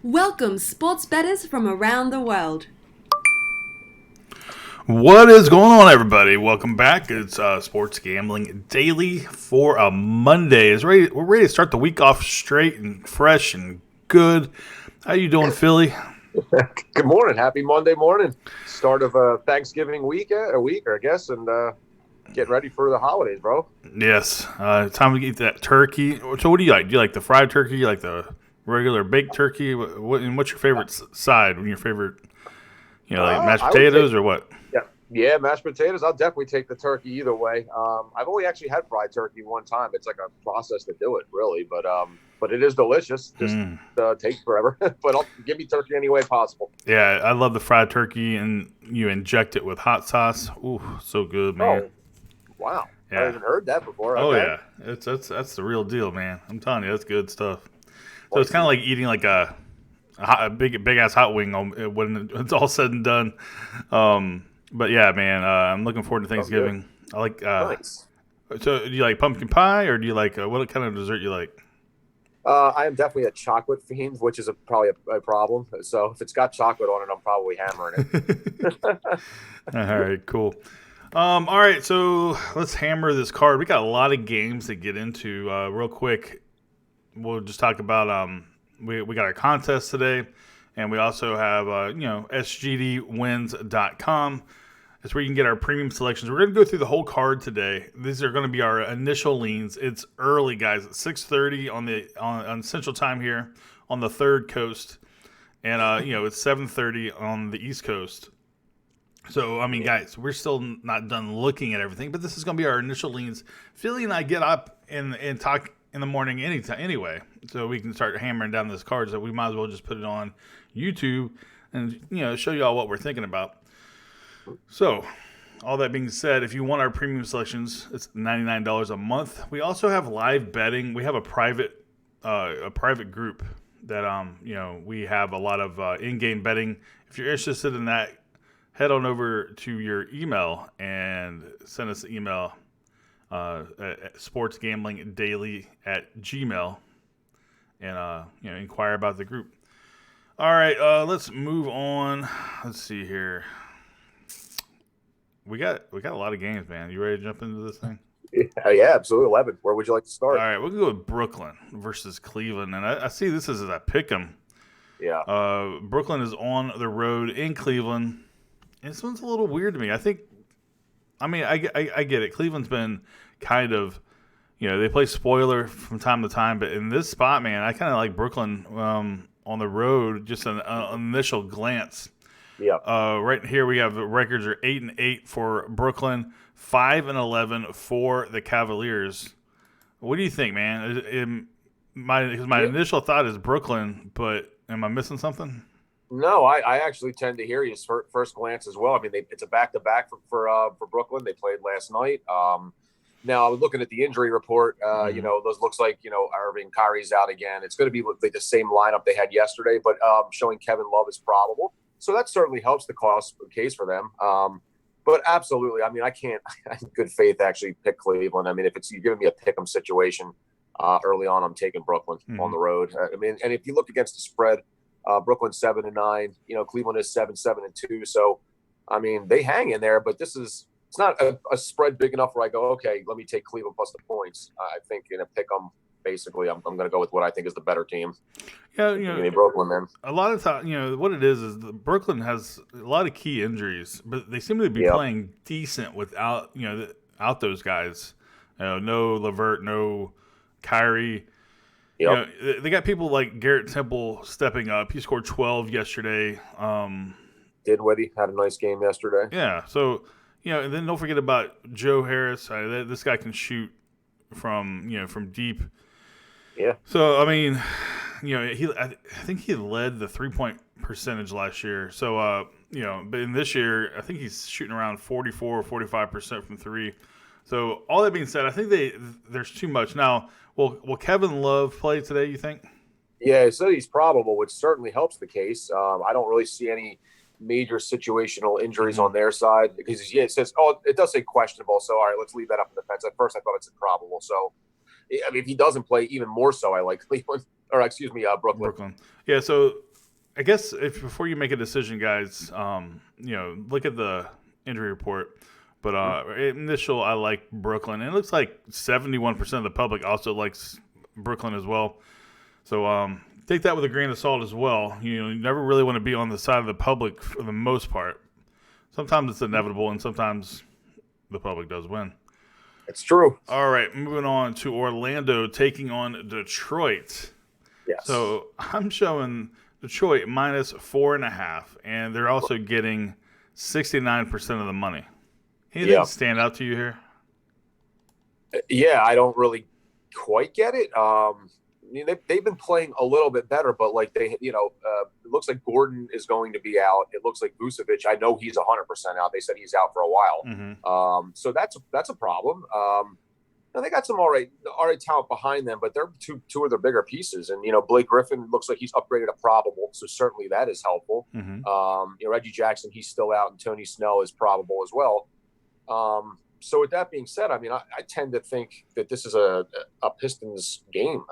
Welcome, sports bettors from around the world. What is going on, everybody? Welcome back. It's Sports Gambling Daily for a Monday. We're ready to start the week off straight and fresh and good. How you doing, Philly? Good morning. Happy Monday morning. Start of a Thanksgiving week, I guess, and getting ready for the holidays, bro. Yes. Time to eat that turkey. So what do you like? Do you like the fried turkey? You like the regular baked turkey? And what's your favorite side? Your favorite, like mashed potatoes or what? Yeah, mashed potatoes. I'll definitely take the turkey either way. I've only actually had fried turkey one time. It's like a process to do it, really, but it is delicious. Just takes forever. But give me turkey any way possible. Yeah, I love the fried turkey, and you inject it with hot sauce. Ooh, so good, man. Oh, wow. Yeah. I haven't heard that before. Oh, okay. yeah. That's the real deal, man. I'm telling you, that's good stuff. So it's kind of like eating like a big ass hot wing when it's all said and done. But yeah, man, I'm looking forward to Thanksgiving. I like. Nice. So do you like pumpkin pie, or do you like what kind of dessert you like? I am definitely a chocolate fiend, which is probably a problem. So if it's got chocolate on it, I'm probably hammering it. All right, cool. All right, so let's hammer this card. We got a lot of games to get into real quick. We'll just talk about we got our contest today, and we also have sgdwins.com. That's where you can get our premium selections. We're going to go through the whole card today. These are going to be our initial leans. It's early, guys. It's 6:30 on Central Time here on the third coast, and it's 7:30 on the East Coast. So, I mean, guys, we're still not done looking at everything, but this is going to be our initial leans. Philly and I get up and talk in the morning anyway, so we can start hammering down this card. So we might as well just put it on YouTube and show you all what we're thinking about. So, all that being said, if you want our premium selections, it's $99 a month. We also have live betting. We have a private group that we have a lot of in-game betting. If you're interested in that, head on over to your email and send us an email at sportsgamblingdaily@gmail and inquire about the group. All right, let's move on. Let's see here. We got a lot of games, man. You ready to jump into this thing? Yeah, absolutely. 11. Where would you like to start? All right, we'll go with Brooklyn versus Cleveland, and I see this as a pick 'em. Yeah. Brooklyn is on the road in Cleveland. And this one's a little weird to me. I get it. Cleveland's been kind of, they play spoiler from time to time, but in this spot, man, I kind of like Brooklyn on the road. Just an initial glance. Yeah. Right here we have the records are 8-8 for Brooklyn, 5-11 for the Cavaliers. What do you think, man? My initial thought is Brooklyn, but am I missing something? No, I actually tend to hear you first glance as well. I mean, it's a back-to-back for Brooklyn. They played last night. Now, I was looking at the injury report. Those looks like, Irving, Kyrie's out again. It's going to be like the same lineup they had yesterday, but showing Kevin Love is probable. So that certainly helps the case for them. But absolutely, I mean, I can't, in good faith, actually pick Cleveland. I mean, if you're giving me a pick 'em situation early on, I'm taking Brooklyn on the road. I mean, and if you look against the spread, Brooklyn 7-9, Cleveland is 7-2. So, I mean, they hang in there, but it's not a spread big enough where I go, okay, let me take Cleveland plus the points. I think in a pick 'em, basically, I'm going to go with what I think is the better team. Yeah, Brooklyn, man. A lot of time, what it is Brooklyn has a lot of key injuries, but they seem to be playing decent without, out those guys. No LeVert, no Kyrie. Yep. They got people like Garrett Temple stepping up. He scored 12 yesterday. Dinwiddie had a nice game yesterday. Yeah. So, and then don't forget about Joe Harris. This guy can shoot from deep. Yeah. So, I mean, I think he led the 3-point percentage last year. So, but in this year, I think he's shooting around 44 or 45% from three. So, all that being said, I think there's too much. Now, will Kevin Love play today, you think? Yeah, he said he's probable, which certainly helps the case. I don't really see any major situational injuries on their side because it says, it does say questionable. So, all right, let's leave that up in the fence. At first, I thought it's improbable. So, I mean, if he doesn't play, even more so, I like Cleveland. Or, excuse me, Brooklyn. Yeah, so I guess if before you make a decision, guys, look at the injury report. But initial, I like Brooklyn. And it looks like 71% of the public also likes Brooklyn as well. So take that with a grain of salt as well. You never really want to be on the side of the public for the most part. Sometimes it's inevitable, and sometimes the public does win. It's true. All right, moving on to Orlando taking on Detroit. Yes. So I'm showing Detroit -4.5, and they're also getting 69% of the money. Anything stand out to you here? Yeah, I don't really quite get it. They've been playing a little bit better, but like it looks like Gordon is going to be out. It looks like Vucevic. I know he's 100% out. They said he's out for a while. Mm-hmm. So that's a problem. They got some all right talent behind them, but they're two of their bigger pieces. And Blake Griffin looks like he's upgraded to probable, so certainly that is helpful. Mm-hmm. Reggie Jackson, he's still out, and Tony Snell is probable as well. So with that being said, I tend to think that this is a Pistons game.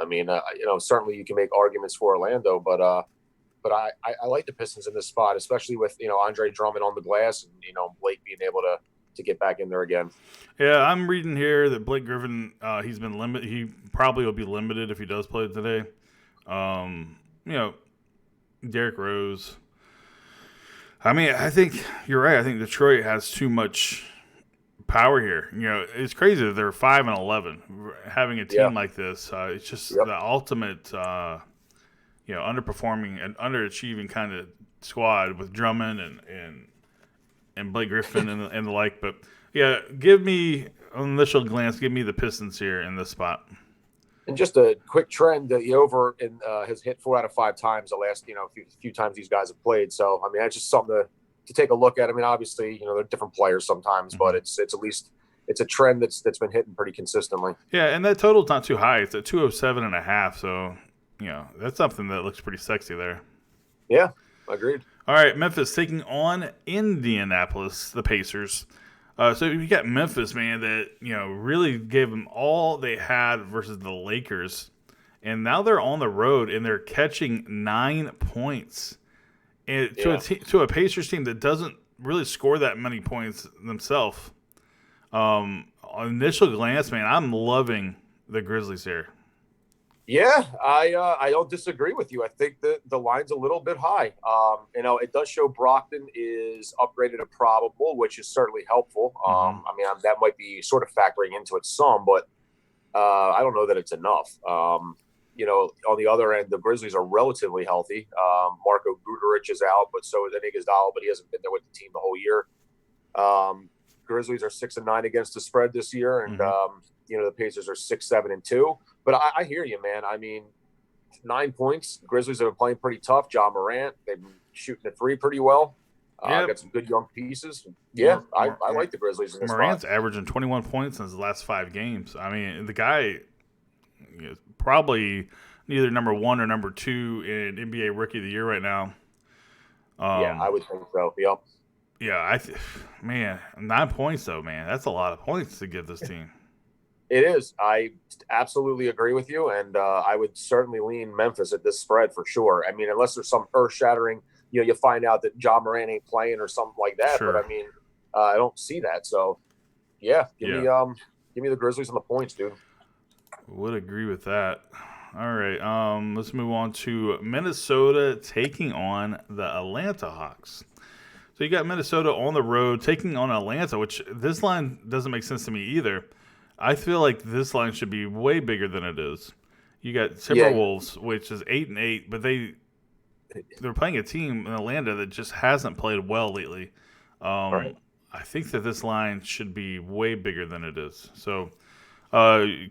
Certainly you can make arguments for Orlando, but I like the Pistons in this spot, especially with Andre Drummond on the glass and Blake being able to get back in there again. Yeah, I'm reading here that Blake Griffin, he's been limited. He probably will be limited if he does play today. Derrick Rose. I think you're right. I think Detroit has too much power here. It's crazy that they're 5-11. Having a team like this, it's just the ultimate, underperforming and underachieving kind of squad with Drummond and Blake Griffin and the like. But yeah, give me an initial glance. Give me the Pistons here in this spot. And just a quick trend, the over has hit 4 out of 5 times the last few times these guys have played. So that's just something to take a look at. Obviously, they're different players sometimes, but it's at least it's a trend that's been hitting pretty consistently. Yeah, and that total's not too high. It's at 207.5, so that's something that looks pretty sexy there. Yeah, agreed. All right, Memphis taking on Indianapolis, the Pacers. So you got Memphis, man, that really gave them all they had versus the Lakers, and now they're on the road and they're catching 9 points. And to a Pacers team that doesn't really score that many points themselves. On initial glance, man, I'm loving the Grizzlies here. Yeah, I don't disagree with you. I think that the line's a little bit high. It does show Brogdon is upgraded to probable, which is certainly helpful. That might be sort of factoring into it some, but I don't know that it's enough. On the other end, the Grizzlies are relatively healthy. Marco Guduric is out, but so is Iguodala, but he hasn't been there with the team the whole year. Grizzlies are 6-9 against the spread this year, and the Pacers are 6-7-2. But I hear you, man. 9 points. Grizzlies have been playing pretty tough. Ja Morant, they've been shooting the three pretty well. Got some good young pieces. Yeah, I like the Grizzlies in this Morant's spot. averaging 21 points in his last 5 games. The guy is probably neither number 1 or number 2 in NBA Rookie of the Year right now. I would think so. Yep. Yeah, 9 points though, man. That's a lot of points to give this team. It is. I absolutely agree with you, and I would certainly lean Memphis at this spread for sure. Unless there's some earth-shattering, you find out that Ja Morant ain't playing or something like that. Sure. But I don't see that. So, give me the Grizzlies on the points, dude. Would agree with that. All right, let's move on to Minnesota taking on the Atlanta Hawks. So you got Minnesota on the road taking on Atlanta, which this line doesn't make sense to me either. I feel like this line should be way bigger than it is. You got Timberwolves, which is 8-8, but they're playing a team in Atlanta that just hasn't played well lately. Right. I think that this line should be way bigger than it is. So,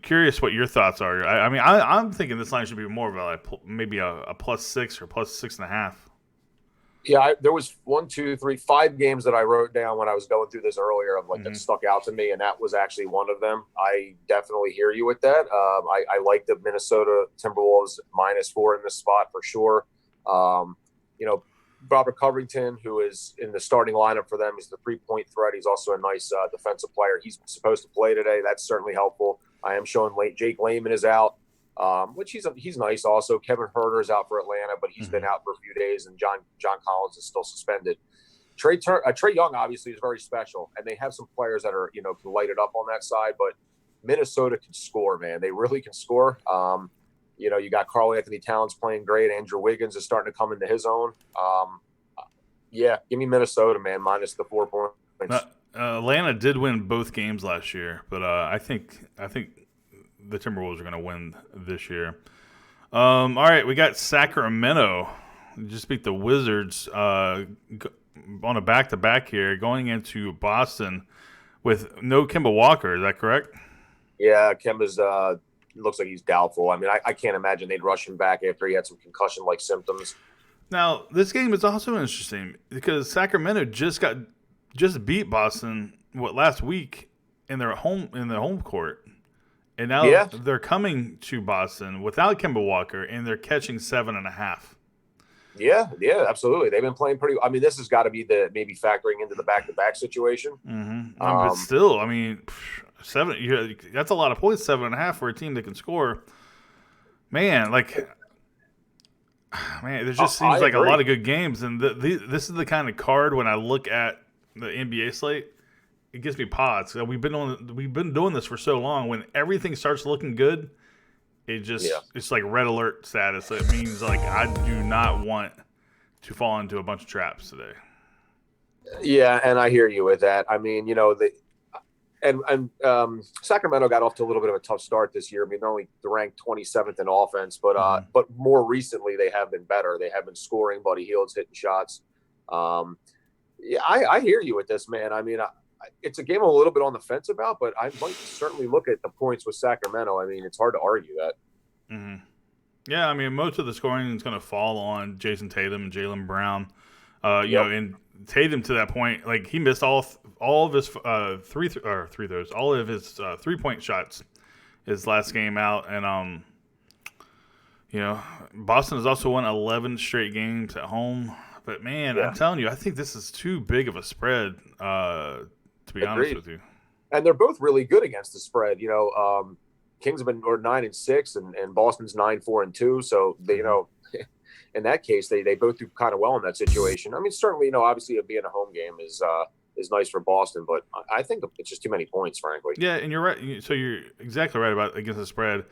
curious what your thoughts are. I'm thinking this line should be more of maybe a +6 or +6.5. Yeah, there was 5 games that I wrote down when I was going through this earlier of that stuck out to me, and that was actually one of them. I definitely hear you with that. I like the Minnesota Timberwolves -4 in this spot for sure. Robert Covington, who is in the starting lineup for them, is the 3-point threat. He's also a nice defensive player. He's supposed to play today. That's certainly helpful. I am showing Jake Layman is out. which he's nice. Also, Kevin Herter's out for Atlanta, but he's been out for a few days, and John Collins is still suspended. Trey Young obviously is very special, and they have some players that are can light it up on that side. But Minnesota can score, man. They really can score. You got Karl Anthony Towns playing great. Andrew Wiggins is starting to come into his own. Yeah, give me Minnesota, man, minus the 4 points. Atlanta did win both games last year, but I think the Timberwolves are going to win this year. All right, we got Sacramento. Just beat the Wizards on a back-to-back here, going into Boston with no Kemba Walker. Is that correct? Yeah, Kemba's looks like he's doubtful. I mean, I can't imagine they'd rush him back after he had some concussion-like symptoms. Now, this game is also interesting because Sacramento just beat Boston last week in their home court, and now they're coming to Boston without Kemba Walker, and they're catching 7.5. Yeah, absolutely. They've been playing pretty. I mean, this has got to be maybe factoring into the back-to-back situation. Mm-hmm. But still, I mean, that's a lot of points. 7.5 for a team that can score. Man, there just seems like a lot of good games, and this is the kind of card when I look at the NBA slate, it gives me pause. We've been doing this for so long. When everything starts looking good, it's like red alert status. It means I do not want to fall into a bunch of traps today. Yeah, and I hear you with that. I mean, Sacramento got off to a little bit of a tough start this year. I mean, they're ranked 27th in offense, but more recently they have been better. They have been scoring. Buddy Hield's hitting shots. Yeah, I hear you with this, man. I mean, it's a game I'm a little bit on the fence about, but I might certainly look at the points with Sacramento. I mean, it's hard to argue that. Mm-hmm. Yeah, I mean, most of the scoring is going to fall on Jason Tatum and Jaylen Brown. And Tatum to that point, he missed all of his all of his 3-point shots his last game out, and Boston has also won 11 straight games at home. But man, I'm telling you, I think this is too big of a spread. To be honest with you, and they're both really good against the spread. Kings have been 9-6, and Boston's 9-4-2. So they, in that case, they both do kind of well in that situation. I mean, certainly, obviously, it being a home game is nice for Boston, but I think it's just too many points, frankly. Yeah, and you're right. So you're exactly right about against the spread.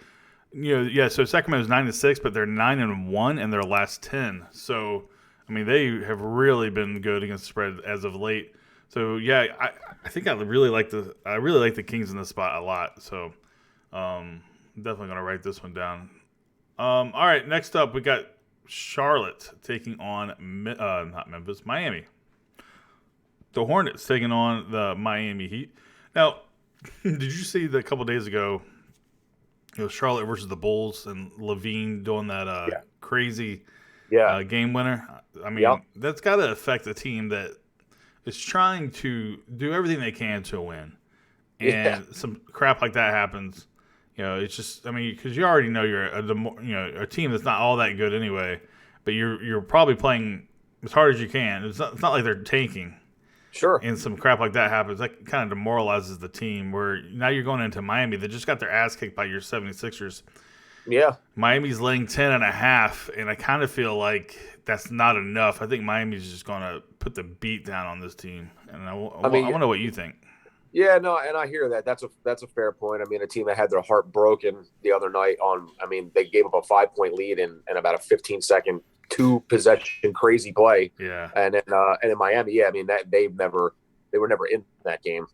So Sacramento's 9-6, but they're 9-1 in their last 10. So I mean, they have really been good against the spread as of late. So yeah, I think I really like the Kings in this spot a lot. So definitely gonna write this one down. All right, next up we got Charlotte taking on not Memphis, Miami. The Hornets taking on the Miami Heat. Now, did you see that a couple days ago? Charlotte versus the Bulls and Levine doing that crazy game winner. I mean, that's got to affect a team that is trying to do everything they can to win. And some crap like that happens. It's just, I mean, because you already know you're a team that's not all that good anyway, but you're probably playing as hard as you can. It's not like they're tanking. Sure. And some crap like that happens. That kind of demoralizes the team where now you're going into Miami. They just got their ass kicked by your 76ers. Yeah. Miami's laying 10.5, and I kind of feel like that's not enough. I think Miami's just going to put the beat down on this team. And I want to know what you think. Yeah, no, and I hear that. That's a fair point. I mean, a team that had their heart broken the other night they gave up a 5-point lead in about a 15-second 2-possession crazy play. Yeah. And in Miami, I mean, that they were never in that game.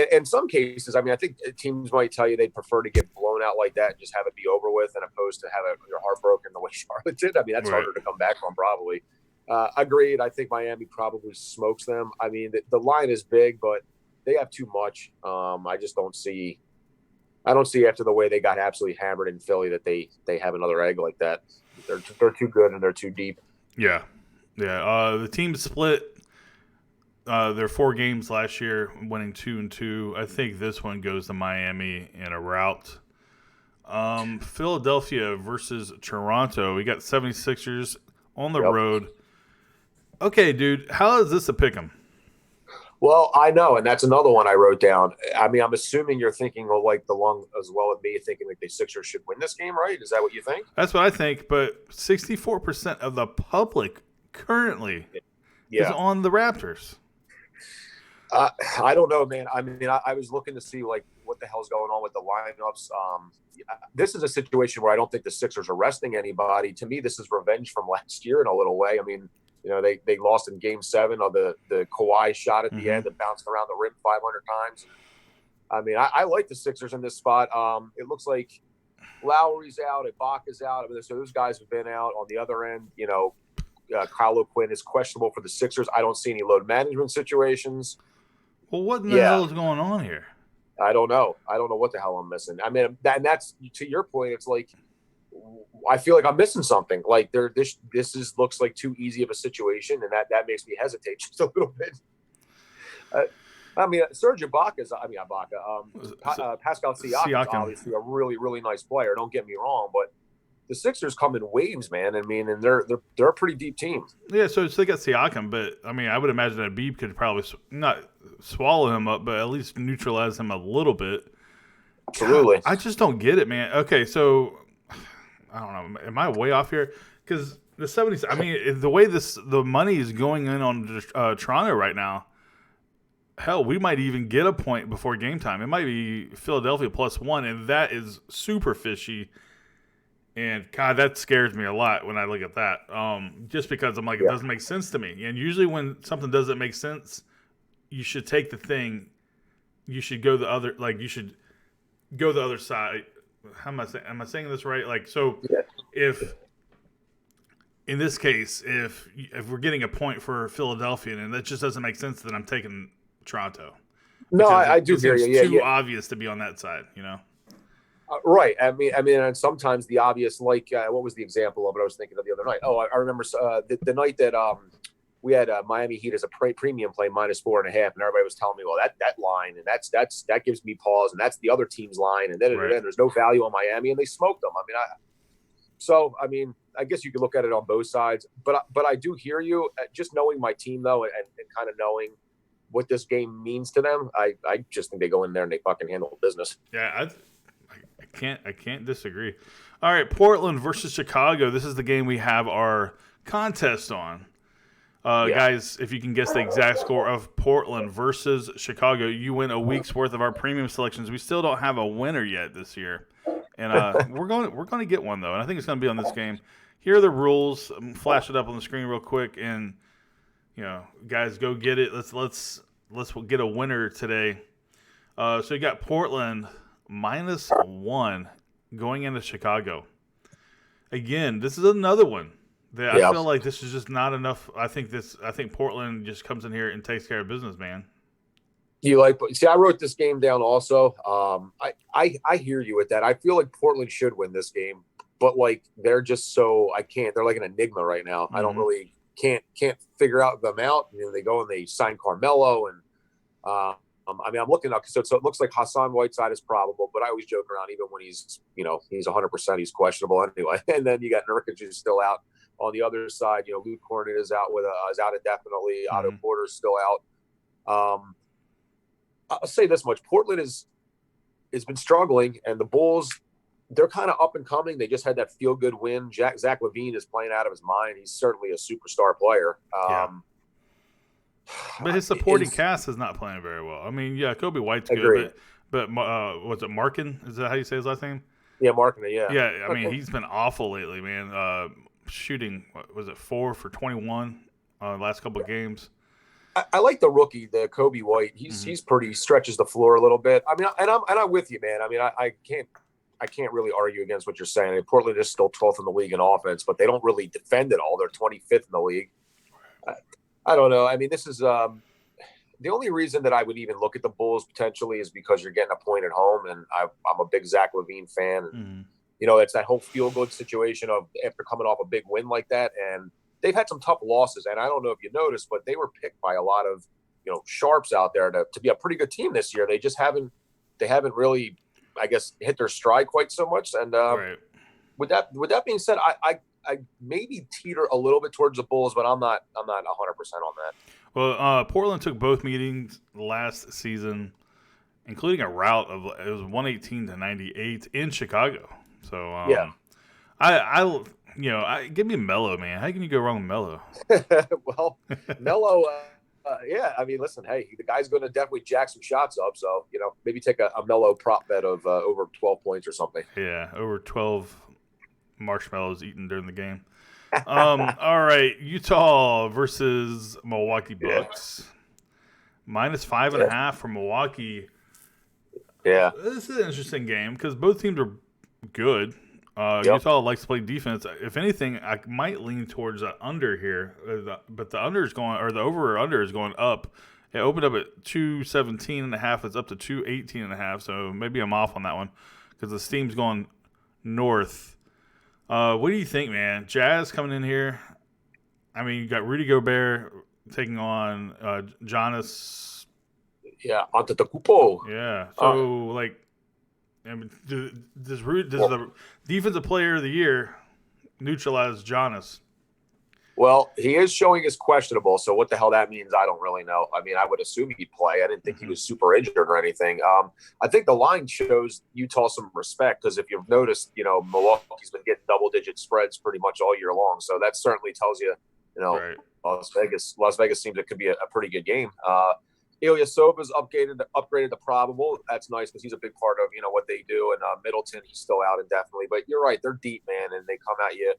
In some cases, I mean, I think teams might tell you they'd prefer to get blown out like that and just have it be over with, and opposed to have your heart broken the way Charlotte did. I mean, that's harder to come back from, probably. Agreed. I think Miami probably smokes them. I mean, the line is big, but they have too much. I just don't see. I don't see after the way they got absolutely hammered in Philly that they have another egg like that. They're too good and they're too deep. Yeah. The team split their 4 games last year, winning 2-2. I think this one goes to Miami in a rout. Philadelphia versus Toronto. We got 76ers on the road. Okay, dude, how is this a pick 'em? Well, I know, and that's another one I wrote down. I mean, I'm assuming you're thinking along as well as me, thinking like the Sixers should win this game, right? Is that what you think? That's what I think. But 64% of the public currently is Yeah. on the Raptors. I don't know, man. I mean, I was looking to see like what the hell's going on with the lineups. This is a situation where I don't think the Sixers are resting anybody. To me, this is revenge from last year in a little way. I mean, they lost in Game 7 on the Kawhi shot at the end that bounced around the rim 500 times. I mean, I like the Sixers in this spot. It looks like Lowry's out, Ibaka's out. I mean, so those guys have been out. On the other end, Kyle O'Quinn is questionable for the Sixers. I don't see any load management situations. Well, what in the hell is going on here? I don't know. I don't know what the hell I'm missing. I mean, that's to your point. It's like I feel like I'm missing something. Like looks like too easy of a situation, and that makes me hesitate just a little bit. I mean, Serge Ibaka. Pascal Siakam is obviously a really, really nice player. Don't get me wrong, but the Sixers come in waves, man. I mean, and they're a pretty deep team. Yeah, so they got Siakam, but I mean, I would imagine that Beeb could probably not swallow him up, but at least neutralize him a little bit. Absolutely. God, I just don't get it, man. Okay, so I don't know. Am I way off here? Because the 70s. I mean, the way the money is going in on Toronto right now. Hell, we might even get a point before game time. It might be Philadelphia +1, and that is super fishy. And, God, that scares me a lot when I look at that. Just because I'm like, it doesn't make sense to me. And usually when something doesn't make sense, you should take the thing. You should go the other side. How am I saying this right? Like, so if, in this case, if we're getting a point for Philadelphia and that just doesn't make sense, then I'm taking Toronto. No, I do hear you. It's too obvious to be on that side, Right. I mean, and sometimes the obvious, like, what was the example of it I was thinking of the other night? Oh, I remember the night that we had Miami Heat as a premium play -4.5, and everybody was telling me, well, that line, and that gives me pause, and that's the other team's line, and then there's no value on Miami, and they smoked them. I mean, I guess you could look at it on both sides, but I do hear you. Just knowing my team though, and kind of knowing what this game means to them, I just think they go in there and they fucking handle business. Yeah, I can't disagree. All right, Portland versus Chicago. This is the game we have our contest on. Guys, if you can guess the exact score of Portland versus Chicago, you win a week's worth of our premium selections. We still don't have a winner yet this year, and we're going to get one though, and I think it's going to be on this game. Here are the rules. Flash it up on the screen real quick, and guys, go get it. Let's get a winner today. So you got Portland -1 going into Chicago. Again, this is another one that I feel like this is just not enough. I think Portland just comes in here and takes care of business, man. I wrote this game down also. I hear you with that. I feel like Portland should win this game, but like they're just they're like an enigma right now. I don't really can't figure them out. They go and they sign Carmelo and I mean, I'm looking up, so it looks like Hassan Whiteside is probable, but I always joke around even when he's 100%, he's questionable anyway. And then you got Nurkic who's still out on the other side. Luke Cornet is out is out indefinitely. Otto Porter's still out. I'll say this much: Portland has been struggling, and the Bulls, they're kind of up and coming. They just had that feel good win. Zach LaVine is playing out of his mind. He's certainly a superstar player. But his supporting cast is not playing very well. I mean, Kobe White's good, but was it Markin? Is that how you say his last name? Yeah, Markin. Yeah. Yeah, I mean, he's been awful lately, man. Shooting, 4 for 21 last couple of games. I like the rookie, the Kobe White. He's pretty, stretches the floor a little bit. I mean, and I'm with you, man. I mean, I can't really argue against what you're saying. I mean, Portland is still 12th in the league in offense, but they don't really defend it all. They're 25th in the league. I don't know. I mean, this is the only reason that I would even look at the Bulls potentially is because you're getting a point at home, and I'm a big Zach LaVine fan. And, it's that whole feel-good situation of after coming off a big win like that, and they've had some tough losses. And I don't know if you noticed, but they were picked by a lot of sharps out there to be a pretty good team this year. They just haven't really, I guess, hit their stride quite so much. And with that being said, I maybe teeter a little bit towards the Bulls, but I'm not 100% on that. Well, Portland took both meetings last season, including a rout of it was 118-98 in Chicago. So Yeah. Give me Melo, man. How can you go wrong with Melo? Well, Melo, yeah. I mean, listen, hey, the guy's going to definitely jack some shots up. So maybe take a Melo prop bet of over 12 points or something. Yeah, over 12 marshmallows eaten during the game. All right, Utah versus Milwaukee Bucks. Minus 5.5 for Milwaukee. Yeah. This is an interesting game because both teams are good. Utah likes to play defense. If anything, I might lean towards the under here, but the under is going, or the over or under is going up. It opened up at 217.5. It's up to 218.5. So maybe I'm off on that one because the steam's going north. What do you think, man? Jazz coming in here. I mean, you got Rudy Gobert taking on Giannis. Yeah, Antetokounmpo. Yeah. So I mean, does the defensive player of the year neutralize Giannis? Well, he is showing as questionable. So what the hell that means, I don't really know. I mean, I would assume he'd play. I didn't think he was super injured or anything. I think the line shows Utah some respect because if you've noticed, Milwaukee's been getting double-digit spreads pretty much all year long. So that certainly tells you, Right. Las Vegas seems it could be a pretty good game. Ilyasova's upgraded to probable. That's nice because he's a big part of what they do. And Middleton, he's still out indefinitely. But you're right, they're deep, man, and they come at you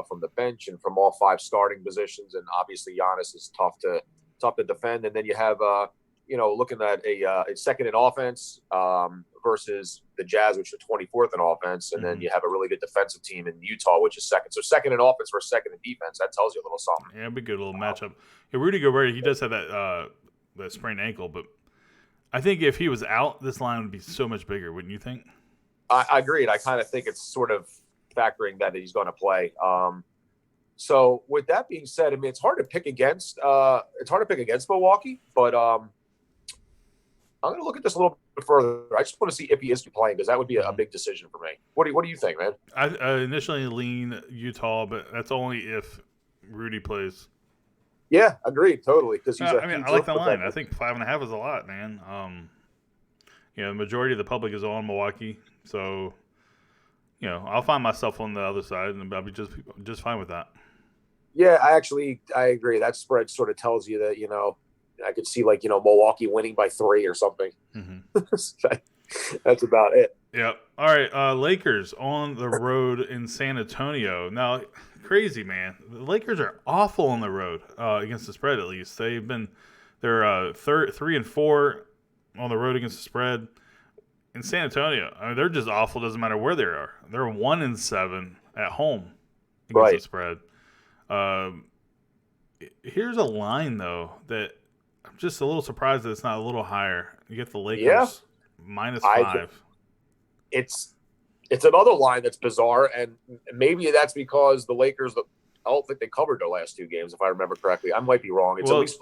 from the bench and from all 5 starting positions. And obviously, Giannis is tough to defend. And then you have looking at a second in offense versus the Jazz, which are 24th in offense, and then you have a really good defensive team in Utah, which is second. So second in offense versus second in defense. That tells you a little something. Yeah, it'd be a good little matchup. Yeah, Rudy Gobert, he does have that sprained ankle, but I think if he was out, this line would be so much bigger, wouldn't you think? I agreed. I kind of think it's sort of factoring that he's going to play. So with that being said, I mean, it's hard to pick against Milwaukee, but I'm going to look at this a little bit further. I just want to see if he is playing because that would be a big decision for me. What do you think, man? I initially lean Utah, but that's only if Rudy plays. Yeah, agreed, totally. Because I like the line. I think 5.5 is a lot, man. The majority of the public is on Milwaukee, so I'll find myself on the other side, and I'll be just fine with that. Yeah, I agree. That spread sort of tells you that I could see Milwaukee winning by 3 or something. That's about it. Yeah. All right. Lakers on the road in San Antonio. Now, crazy, man. The Lakers are awful on the road against the spread. At least they're 3-4 on the road against the spread. In San Antonio, I mean, they're just awful. Doesn't matter where they are. They're 1-7 at home against the spread. Here's a line though that I'm just a little surprised that it's not a little higher. You get the Lakers -5. It's another line that's bizarre, and maybe that's because the Lakers. I don't think they covered their last 2 games, if I remember correctly. I might be wrong. It's at least.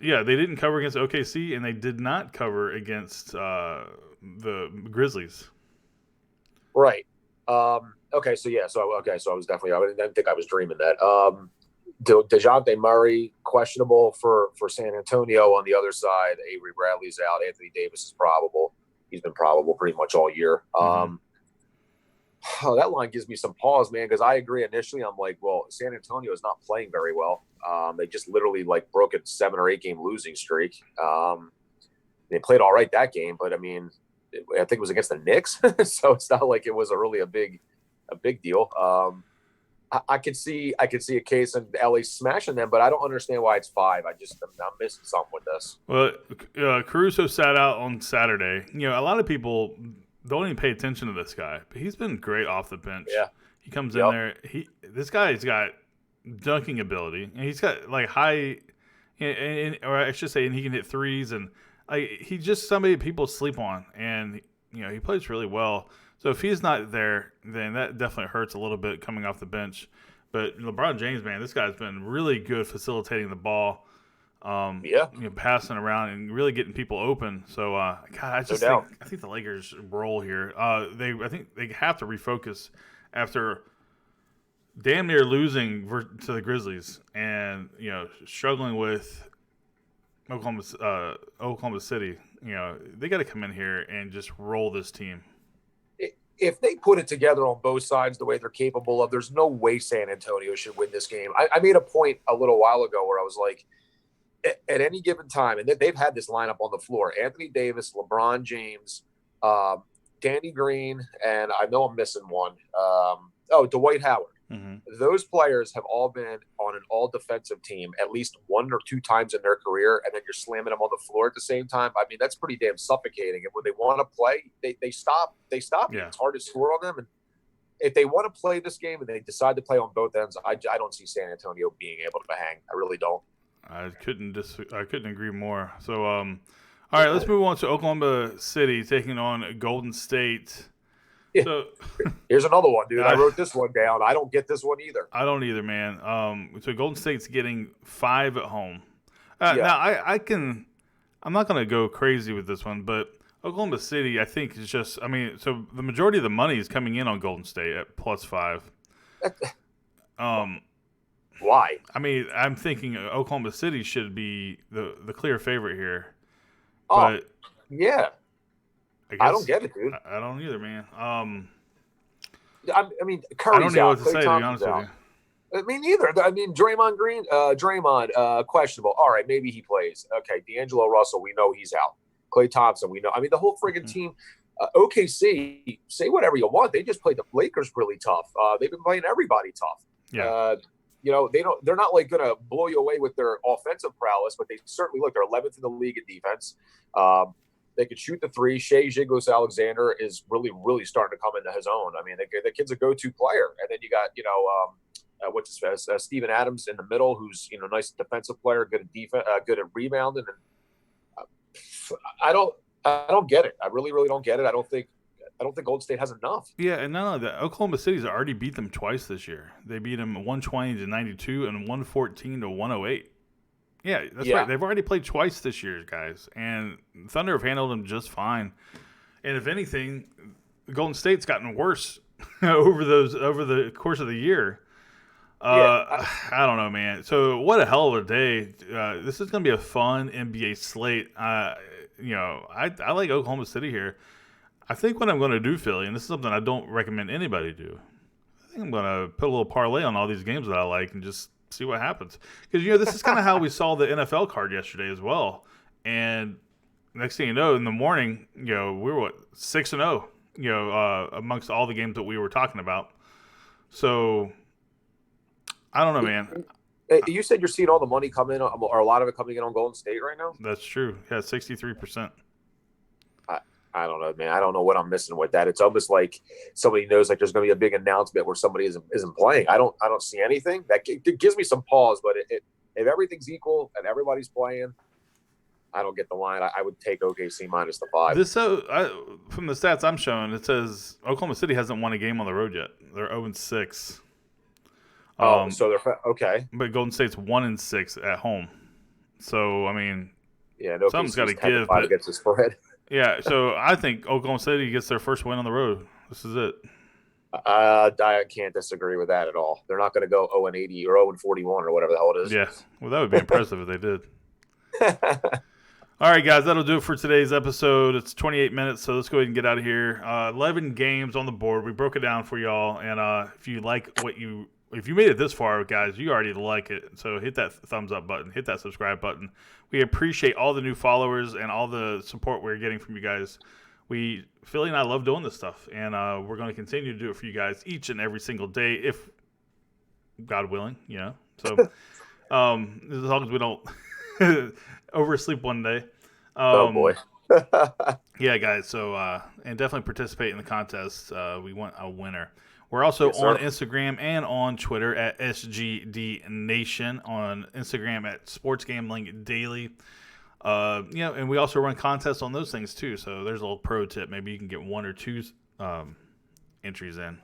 Yeah, they didn't cover against OKC, and they did not cover against the Grizzlies. Right. Okay. So I was definitely. I didn't think I was dreaming that. DeJounte Murray questionable for San Antonio. On the other side, Avery Bradley's out. Anthony Davis is probable. He's been probable pretty much all year. That line gives me some pause, man, because I agree initially. I'm like, well, San Antonio is not playing very well. They just literally broke a 7 or 8 game losing streak. They played all right that game, but I mean, I think it was against the Knicks, so it's not like it was a big deal. I could see a case in LA smashing them, but I don't understand why it's 5. I'm missing something with this. Well, Caruso sat out on Saturday. A lot of people don't even pay attention to this guy, but he's been great off the bench. Yeah, he comes in there. This guy's got dunking ability, and he's got high, or I should say, and he can hit threes, and he's just somebody people sleep on, and he plays really well. So if he's not there, then that definitely hurts a little bit coming off the bench. But LeBron James, man, this guy's been really good facilitating the ball, passing around and really getting people open. So, I think the Lakers roll here. I think they have to refocus after damn near losing to the Grizzlies, and struggling with Oklahoma City. They got to come in here and just roll this team. If they put it together on both sides the way they're capable of, there's no way San Antonio should win this game. I made a point a little while ago where I was like, at any given time, and they've had this lineup on the floor: Anthony Davis, LeBron James, Danny Green, and I know I'm missing one. Dwight Howard. Mm-hmm. Those players have all been on an all-defensive team at least one or two times in their career, and then you're slamming them on the floor at the same time. I mean, that's pretty damn suffocating. And when they want to play, they stop. Yeah. It's hard to score on them. And if they want to play this game and they decide to play on both ends, I don't see San Antonio being able to hang. I really don't. I couldn't agree more. So, all right, let's move on to Oklahoma City taking on Golden State. Yeah. So, here's another one, dude. I wrote this one down. I don't get this one either. I don't either, man. So Golden State's getting 5 at home. Yeah. Now, I'm not going to go crazy with this one, but Oklahoma City, I think, is just, so the majority of the money is coming in on Golden State at +5. Why? I'm thinking Oklahoma City should be the clear favorite here. Oh, But yeah. I don't get it, dude. I don't either, man. Curry's I don't know out. what to Klay say, to be honest Thompson's with you. Me neither. Draymond, questionable. All right, maybe he plays. Okay, D'Angelo Russell, we know he's out. Klay Thompson, we know. The whole friggin' team. OKC, say whatever you want. They just played the Lakers really tough. They've been playing everybody tough. Yeah. They're not like going to blow you away with their offensive prowess, but they certainly look. They're 11th in the league in defense. They could shoot the three. Shai Gilgeous-Alexander is really, really starting to come into his own. The kid's a go-to player. And then you got, Steven Adams in the middle, who's, nice defensive player, good at defense, good at rebounding. And I don't get it. I really, really don't get it. I don't think Golden State has enough. Yeah, and not only that, Oklahoma City's already beat them twice this year. They beat them 120-92 and 114-108. Yeah, that's right. They've already played twice this year, guys, and Thunder have handled them just fine. And if anything, Golden State's gotten worse over the course of the year. I don't know, man. So what a hell of a day. This is going to be a fun NBA slate. I like Oklahoma City here. I think what I'm going to do, Philly, and this is something I don't recommend anybody do, I think I'm going to put a little parlay on all these games that I like and just see what happens. Because, this is kind of how we saw the NFL card yesterday as well. And next thing you know, in the morning, we were, 6-0, amongst all the games that we were talking about. So, I don't know, man. You said you're seeing all the money come in, or a lot of it coming in on Golden State right now? That's true. Yeah, 63%. I don't know, man. I don't know what I'm missing with that. It's almost like somebody knows like there's going to be a big announcement where somebody isn't playing. I don't see anything. It gives me some pause, but if everything's equal and everybody's playing, I don't get the line. I would take OKC minus the 5. From the stats I'm showing, it says Oklahoma City hasn't won a game on the road yet. They're 0-6. So they're okay. But Golden State's 1-6 at home. So something's got to give. But against the spread. Yeah, so I think Oklahoma City gets their first win on the road. This is it. I can't disagree with that at all. They're not going to go 0-80 or 0-41 or whatever the hell it is. Yeah, well, that would be impressive if they did. All right, guys, that'll do it for today's episode. It's 28 minutes, so let's go ahead and get out of here. 11 games on the board. We broke it down for y'all, and if you made it this far, guys, you already like it. So hit that thumbs up button. Hit that subscribe button. We appreciate all the new followers and all the support we're getting from you guys. Philly and I love doing this stuff, and we're going to continue to do it for you guys each and every single day, if God willing, So as long as we don't oversleep one day. Oh, boy. Yeah, guys. So, and definitely participate in the contest. We want a winner. We're also on Instagram and on Twitter at SGD Nation, on Instagram at Sports Gambling Daily. And we also run contests on those things too. So there's a little pro tip. Maybe you can get 1 or 2 entries in.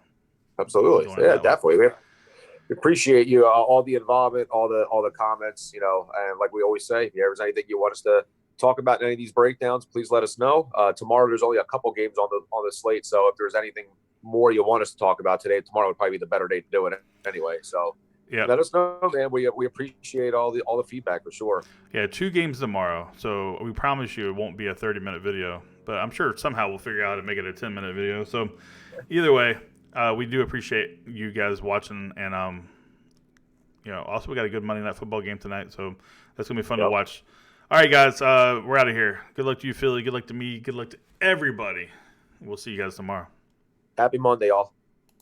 Absolutely. Yeah, definitely. We appreciate you, all the involvement, all the comments, and like we always say, if there's anything you want us to talk about in any of these breakdowns, please let us know. Tomorrow there's only a couple games on the slate. So if there's anything more you want us to talk about today, tomorrow would probably be the better day to do it anyway. So yeah, let us know, man. We appreciate all the feedback for sure. Yeah, 2 games tomorrow. So we promise you it won't be a 30-minute video, but I'm sure somehow we'll figure out how to make it a 10-minute video. So either way, we do appreciate you guys watching, and also we got a good Monday Night Football game tonight, so that's gonna be fun to watch. All right, guys, we're out of here. Good luck to you, Philly. Good luck to me. Good luck to everybody. We'll see you guys tomorrow. Happy Monday, y'all.